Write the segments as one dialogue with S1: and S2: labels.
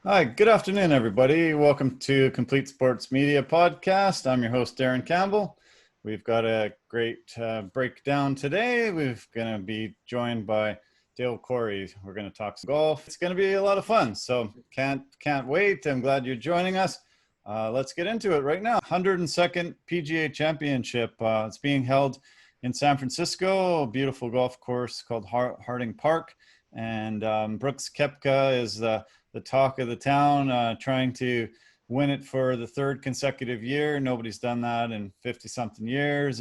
S1: Hi, good afternoon, everybody. Welcome to Complete Sports Media Podcast. I'm your host, Darren Campbell. We've got a great breakdown today. We're going to be joined by Dale Cory. We're going to talk some golf. It's going to be a lot of fun, so can't wait. I'm glad you're joining us. Let's get into it right now. 102nd PGA Championship. It's being held in San Francisco, a beautiful golf course called Harding Park. And Brooks Koepka is the talk of the town, trying to win it for the third consecutive year. Nobody's done that in 50 something years.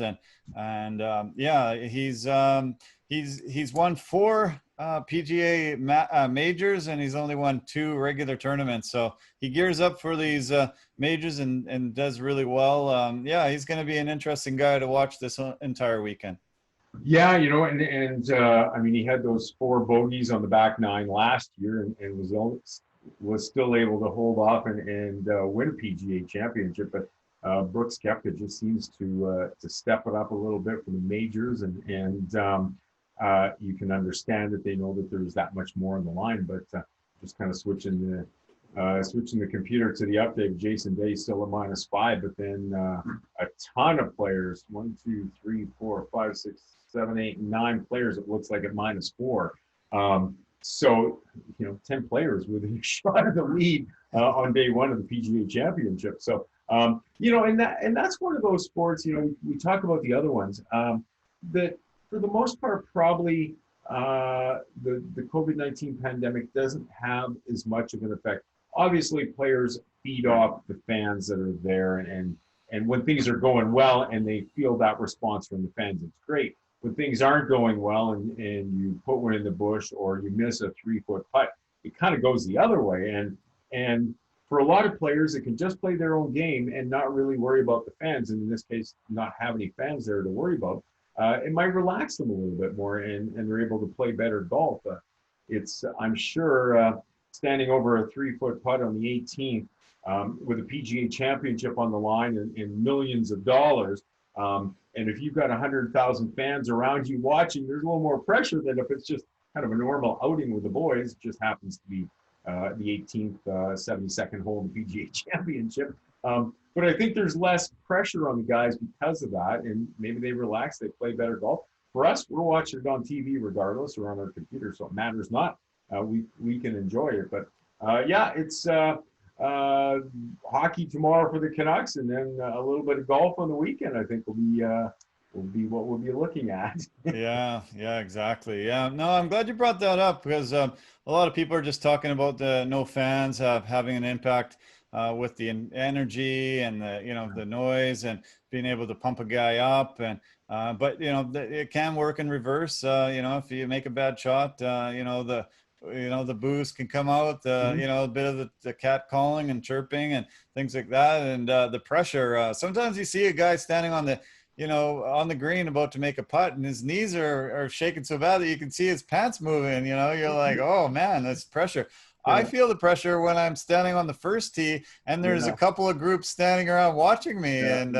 S1: Yeah, he's won four PGA majors, and he's only won two regular tournaments. So he gears up for these majors and does really well. Yeah, he's going to be an interesting guy to watch this entire weekend.
S2: Yeah, I mean, he had those four bogeys on the back nine last year, and was still able to hold off and win a PGA Championship. But Brooks Koepka just seems to step it up a little bit for the majors, and you can understand that they know that there's that much more on the line. But just kind of switching the computer to the update. Jason Day still at -5, but then a ton of players, 1, 2, 3, 4, 5, 6, 7, 8, 9 players, it looks like at -4. So, 10 players within a shot of the lead on day one of the PGA Championship. So, and that's one of those sports, we talk about the other ones, that for the most part, probably the COVID-19 pandemic doesn't have as much of an effect. Obviously, players feed off the fans that are there, and when things are going well and they feel that response from the fans, it's great. When things aren't going well and you put one in the bush or you miss a 3-foot putt, it kind of goes the other way. And for a lot of players that can just play their own game and not really worry about the fans, and in this case, not have any fans there to worry about, it might relax them a little bit more, and they're able to play better golf. I'm sure, standing over a 3-foot putt on the 18th, with a PGA Championship on the line and millions of dollars. And if you've got 100,000 fans around you watching, there's a little more pressure than if it's just kind of a normal outing with the boys. It just happens to be the 18th, 72nd hole in the PGA Championship. But I think there's less pressure on the guys because of that, and maybe they relax, they play better golf. For us, we're watching it on TV regardless, or on our computer, so it matters not. We can enjoy it. But yeah, it's hockey tomorrow for the Canucks, and then a little bit of golf on the weekend. I think will be what we'll be looking at.
S1: Yeah, exactly. Yeah, no, I'm glad you brought that up because a lot of people are just talking about the no fans having an impact with the energy and the noise and being able to pump a guy up, and but it can work in reverse. If you make a bad shot, the booze can come out, a bit of the cat calling and chirping and things like that, and the pressure. Sometimes you see a guy standing on the green about to make a putt, and his knees are shaking so bad that you can see his pants moving. You're like, oh man, that's pressure. I feel the pressure when I'm standing on the first tee and there's a couple of groups standing around watching me. And,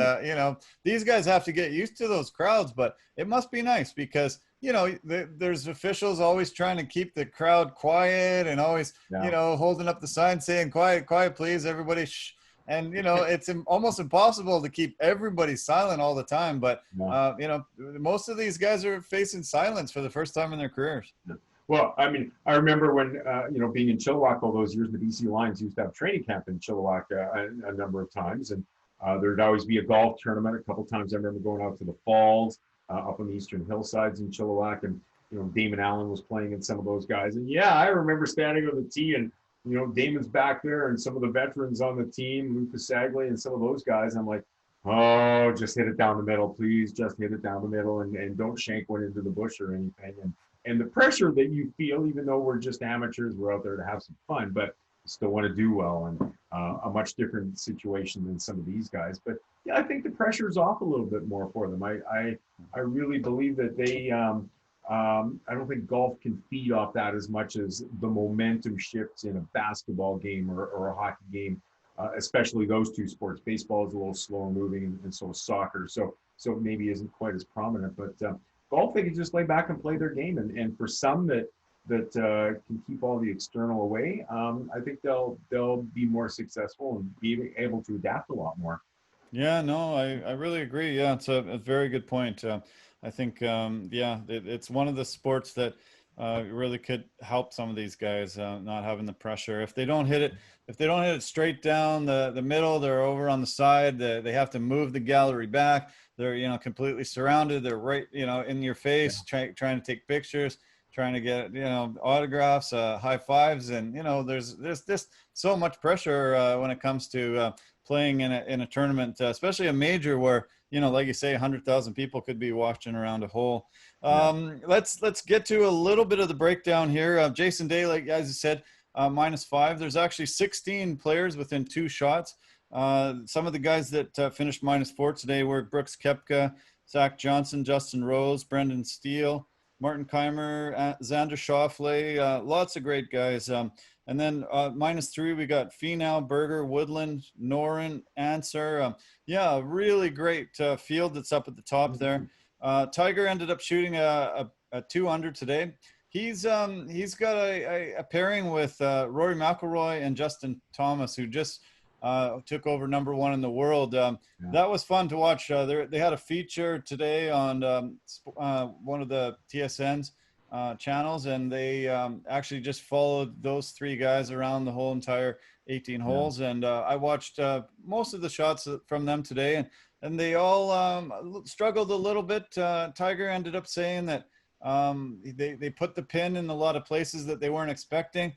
S1: these guys have to get used to those crowds, but it must be nice because, there's officials always trying to keep the crowd quiet and always, holding up the sign saying, quiet, quiet, please, everybody, shh. And, it's almost impossible to keep everybody silent all the time. But, most of these guys are facing silence for the first time in their careers.
S2: Well, I mean, I remember when, being in Chilliwack all those years, the BC Lions used to have training camp in Chilliwack a number of times. And there'd always be a golf tournament. A couple of times I remember going out to the Falls, up on the eastern hillsides in Chilliwack. And, Damon Allen was playing, and some of those guys. And yeah, I remember standing on the tee, and, Damon's back there, and some of the veterans on the team, Lucas Sagley and some of those guys. I'm like, oh, just hit it down the middle, please. Just hit it down the middle, and don't shank one into the bush or anything. And the pressure that you feel, even though we're just amateurs, we're out there to have some fun, but still want to do well, and a much different situation than some of these guys. But yeah, I think the pressure is off a little bit more for them. I really believe that they, I don't think golf can feed off that as much as the momentum shifts in a basketball game or a hockey game, especially those two sports. Baseball is a little slower moving, and so is soccer. So it maybe isn't quite as prominent, but golf, they can just lay back and play their game. And for some that can keep all the external away, I think they'll be more successful and be able to adapt a lot more.
S1: Yeah, no, I really agree. Yeah, it's a very good point. I think, yeah, it's one of the sports that really could help some of these guys not having the pressure. If they don't hit it straight down the middle, they're over on the side. They have to move the gallery back. They're, completely surrounded. They're right, in your
S2: Yeah.
S1: face, trying to take pictures, trying to get, autographs, high fives, and there's just so much pressure when it comes to playing in a tournament, especially a major where, like you say, 100,000 people could be watching around a hole.
S2: Yeah.
S1: Let's get to a little bit of the breakdown here. Jason Day, like as you said, -5. There's actually 16 players within 2 shots. Some of the guys that finished -4 today were Brooks Koepka, Zach Johnson, Justin Rose, Brendan Steele, Martin Keimer, Xander Schauffele, lots of great guys. And then -3, we got Finau, Berger, Woodland, Noren, Answer. Yeah, a really great field that's up at the top there. Tiger ended up shooting a 2 under today. He's got a pairing with Rory McIlroy and Justin Thomas, who just took over #1 in the world.
S2: Yeah.
S1: That was fun to watch. They had a feature today on one of the TSN's channels, and they actually just followed those 3 guys around the whole entire 18 holes. And I watched most of the shots from them today, and they all struggled a little bit. Tiger ended up saying that they put the pin in a lot of places that they weren't expecting,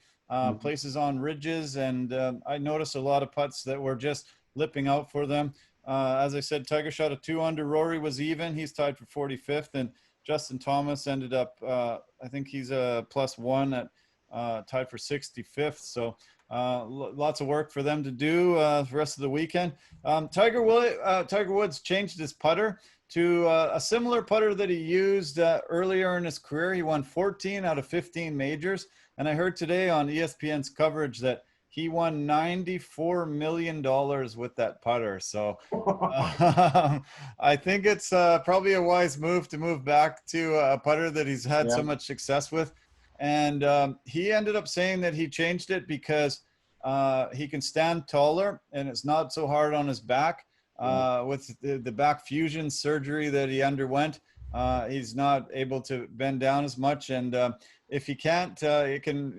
S1: places on ridges, and I noticed a lot of putts that were just lipping out for them. As I said, Tiger shot a 2 under. Rory was even. He's tied for 45th, and Justin Thomas ended up, I think he's a +1 at tied for 65th. So lots of work for them to do the rest of the weekend. Tiger Woods changed his putter to a similar putter that he used earlier in his career. He won 14 out of 15 majors. And I heard today on ESPN's coverage that he won $94 million with that putter. So I think it's probably a wise move to move back to a putter that he's had so much success with. And he ended up saying that he changed it because he can stand taller and it's not so hard on his back. With the back fusion surgery that he underwent, he's not able to bend down as much. And if he can't, it can,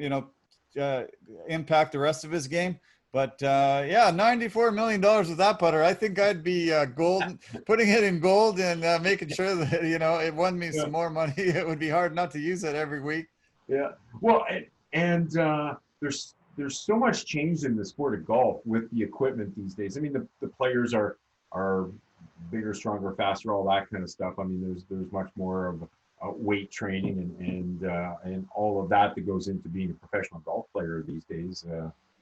S1: impact the rest of his game. But yeah, $94 million with that putter. I think I'd be gold, putting it in gold and making sure that, it won me some more money. It would be hard not to use it every week.
S2: Yeah. Well, and there's so much change in the sport of golf with the equipment these days. I mean, the players are bigger, stronger, faster, all that kind of stuff. I mean, there's much more of weight training and all of that goes into being a professional golf player these days,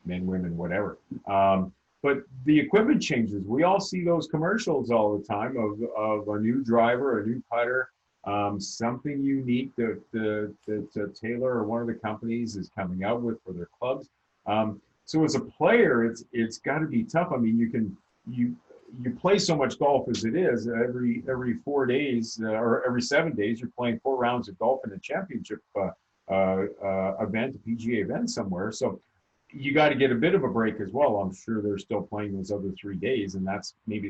S2: men, women, whatever. But the equipment changes. We all see those commercials all the time of a new driver, a new putter, something unique that Taylor or one of the companies is coming out with for their clubs. So as a player, it's got to be tough. I mean, you play so much golf as it is. Every 4 days or every 7 days, you're playing 4 rounds of golf in a championship event, a PGA event somewhere. So you got to get a bit of a break as well. I'm sure they're still playing those other 3 days, and that's maybe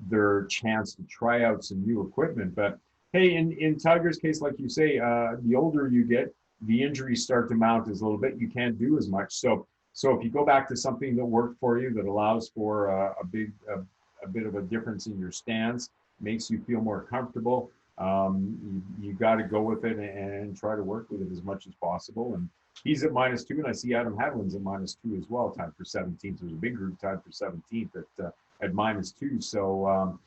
S2: their chance to try out some new equipment. But hey, in Tiger's case, like you say, the older you get, the injuries start to mount as a little bit. You can't do as much. So if you go back to something that worked for you, that allows for a bit of a difference in your stance, makes you feel more comfortable, you got to go with it and try to work with it as much as possible. And he's at -2, and I see Adam Hadwin's at -2 as well, tied for 17th. There's a big group tied for 17th at -2. So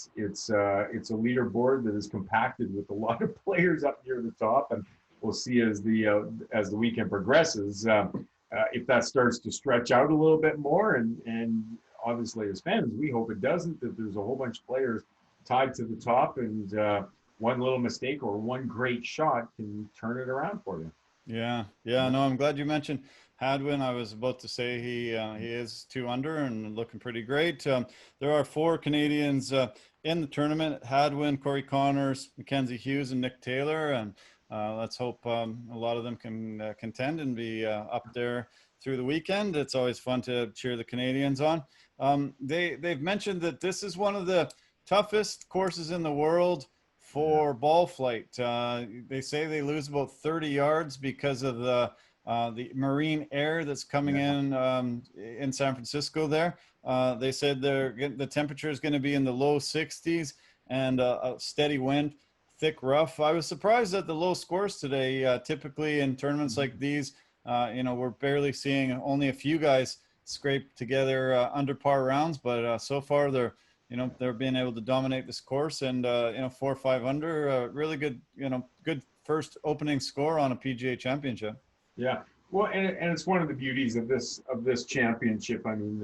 S2: it's a leaderboard that is compacted with a lot of players up near the top, and we'll see as the weekend progresses if that starts to stretch out a little bit more. And obviously, as fans, we hope it doesn't. That there's a whole bunch of players tied to the top, and one little mistake or one great shot can turn it around for you.
S1: Yeah. No, I'm glad you mentioned Hadwin. I was about to say he is 2 under and looking pretty great. There are 4 Canadians in the tournament: Hadwin, Corey Connors, Mackenzie Hughes, and Nick Taylor. And let's hope a lot of them can contend and be up there through the weekend. It's always fun to cheer the Canadians on. They've mentioned that this is one of the toughest courses in the world for ball flight. They say they lose about 30 yards because of the marine air that's coming in San Francisco there. They said the temperature is going to be in the low 60s and a steady wind, thick rough. I was surprised at the low scores today. Typically in tournaments like these, we're barely seeing only a few guys scrape together under par rounds, but so far they're being able to dominate this course, and 4 or 5 under, really good, good first opening score on a PGA Championship.
S2: Yeah, well, and it's one of the beauties of this championship. I mean,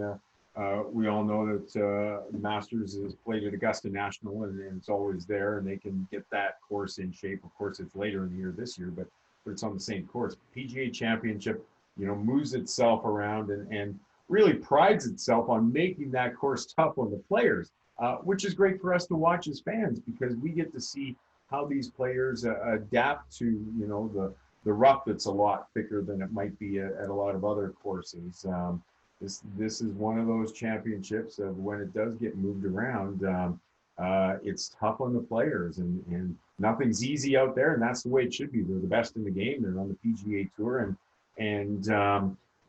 S2: we all know that the Masters is played at Augusta National, and it's always there, and they can get that course in shape. Of course, it's later in the year this year, but it's on the same course. PGA Championship, moves itself around and really prides itself on making that course tough on the players, which is great for us to watch as fans, because we get to see how these players adapt to the rough that's a lot thicker than it might be at a lot of other courses. This is one of those championships of when it does get moved around, it's tough on the players, and nothing's easy out there, and that's the way it should be. They're the best in the game. They're on the PGA Tour, and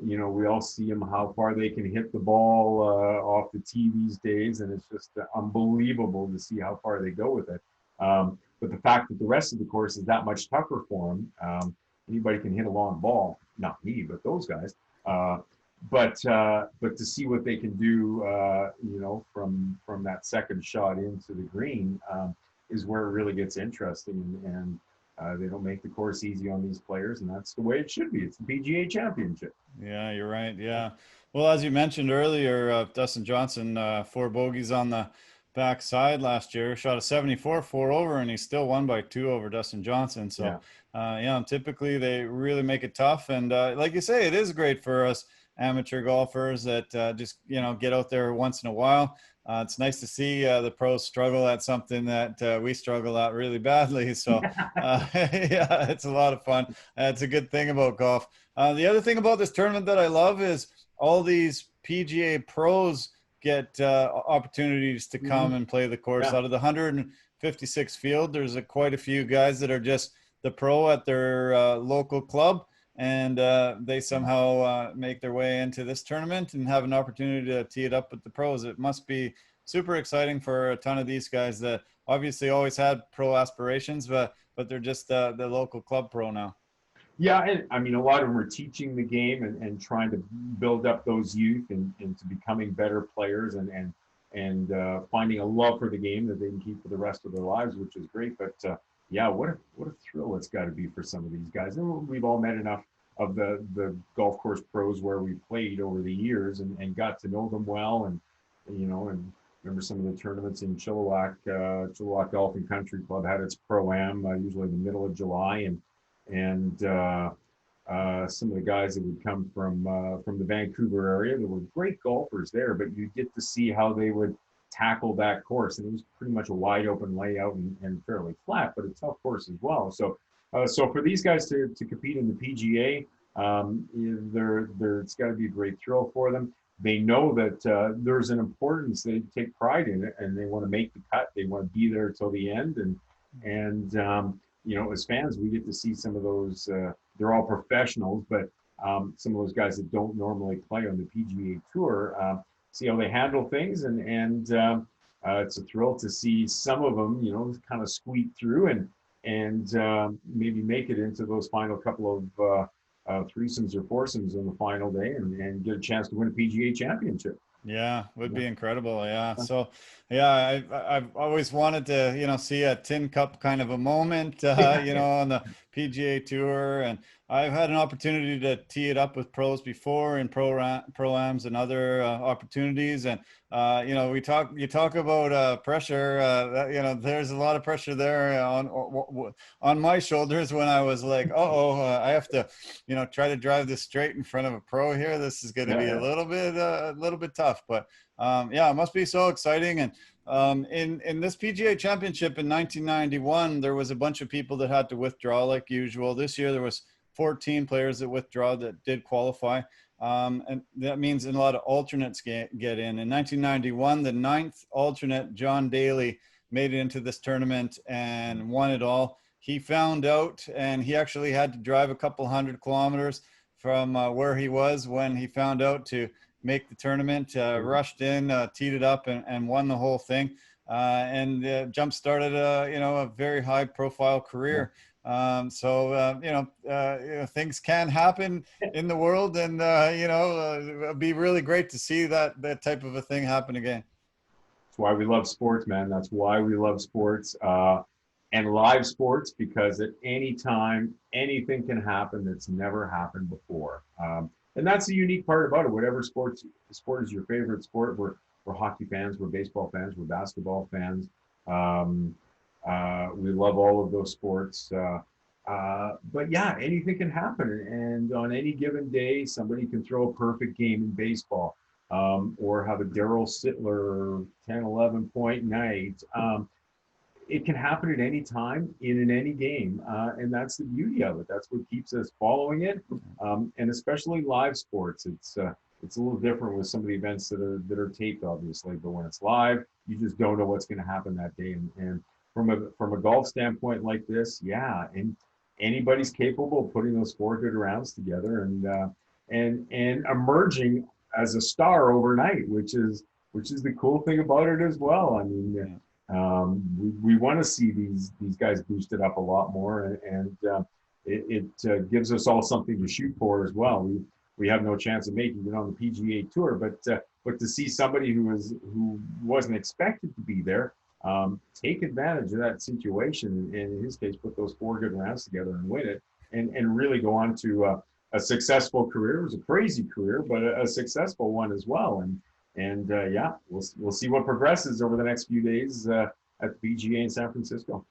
S2: we all see them, how far they can hit the ball off the tee these days, and it's just unbelievable to see how far they go with it. But the fact that the rest of the course is that much tougher for them, anybody can hit a long ball, not me, but those guys. But to see what they can do, from that second shot into the green, is where it really gets interesting. And they don't make the course easy on these players, and that's the way it should be. It's the PGA Championship.
S1: Yeah, you're right. Yeah. Well, as you mentioned earlier, Dustin Johnson, 4 bogeys on the backside last year, shot a 74, 4 over, and he still won by 2 over Dustin Johnson. So, typically they really make it tough. And like you say, it is great for us amateur golfers that just, get out there once in a while. It's nice to see the pros struggle at something that we struggle at really badly. So, it's a lot of fun. It's a good thing about golf. The other thing about this tournament that I love is all these PGA pros get opportunities to come and play the course. Out of the 156 field, there's quite a few guys that are just the pro at their local club, and they somehow make their way into this tournament and have an opportunity to tee it up with the pros. It must be super exciting for a ton of these guys that obviously always had pro aspirations, but they're just the local club pro now.
S2: Yeah, and I mean, a lot of them are teaching the game and trying to build up those youth into becoming better players, and finding a love for the game that they can keep for the rest of their lives, which is great. But what a thrill it's got to be for some of these guys. And we've all met enough of the golf course pros where we played over the years and got to know them well, and remember some of the tournaments in Chilliwack. Chilliwack Golf and Country Club had its pro-am usually in the middle of July, and some of the guys that would come from the Vancouver area, there were great golfers there, but you get to see how they would tackle that course, and it was pretty much a wide open layout and fairly flat, but a tough course as well. So for these guys to compete in the PGA, it's got to be a great thrill for them. They know that there's an importance. They take pride in it, and they want to make the cut. They want to be there till the end, and as fans, we get to see some of those. They're all professionals, but some of those guys that don't normally play on the PGA Tour, see how they handle things, and it's a thrill to see some of them, kind of squeak through and maybe make it into those final couple of threesomes or foursomes on the final day, and get a chance to win a PGA Championship.
S1: Yeah, would be incredible. Yeah. So, yeah, I've always wanted to, see a tin cup kind of a moment, on the PGA Tour. And I've had an opportunity to tee it up with pros before in pro-ams and other opportunities. And, you talk about pressure, there's a lot of pressure there on my shoulders when I was like, I have to, try to drive this straight in front of a pro here. This is going to
S2: Yeah,
S1: be
S2: yeah.
S1: a little bit tough, but it must be so exciting. And in this PGA Championship in 1991, there was a bunch of people that had to withdraw like usual. This year there was 14 players that withdraw that did qualify. And that means a lot of alternates get in. In 1991, the ninth alternate, John Daly, made it into this tournament and won it all. He found out, and he actually had to drive a couple 100 kilometers from where he was when he found out to make the tournament, rushed in, teed it up, and won the whole thing. And jump started a very high profile career. Things can happen in the world, and it'd be really great to see that type of a thing happen again.
S2: That's why we love sports, man. That's why we love sports and live sports, because at any time, anything can happen that's never happened before. And that's the unique part about it. Whatever sport is your favorite sport, we're hockey fans, we're baseball fans, we're basketball fans. We love all of those sports. But yeah, anything can happen. And on any given day, somebody can throw a perfect game in baseball, or have a Daryl Sittler 10-11 point night. It can happen at any time in any game. And that's the beauty of it. That's what keeps us following it. And especially live sports. It's a little different with some of the events that are taped, obviously, but when it's live, you just don't know what's going to happen that day. And from a golf standpoint like this, yeah, and anybody's capable of putting those 4 good rounds together and emerging as a star overnight, which is the cool thing about it as well. I mean, we want to see these guys boosted up a lot more, and it gives us all something to shoot for as well. We have no chance of making it on the PGA Tour, but to see somebody who wasn't expected to be there, take advantage of that situation, and in his case, put those 4 good rounds together and win it, and really go on to a successful career. It was a crazy career, but a successful one as well. And we'll see what progresses over the next few days at the PGA in San Francisco.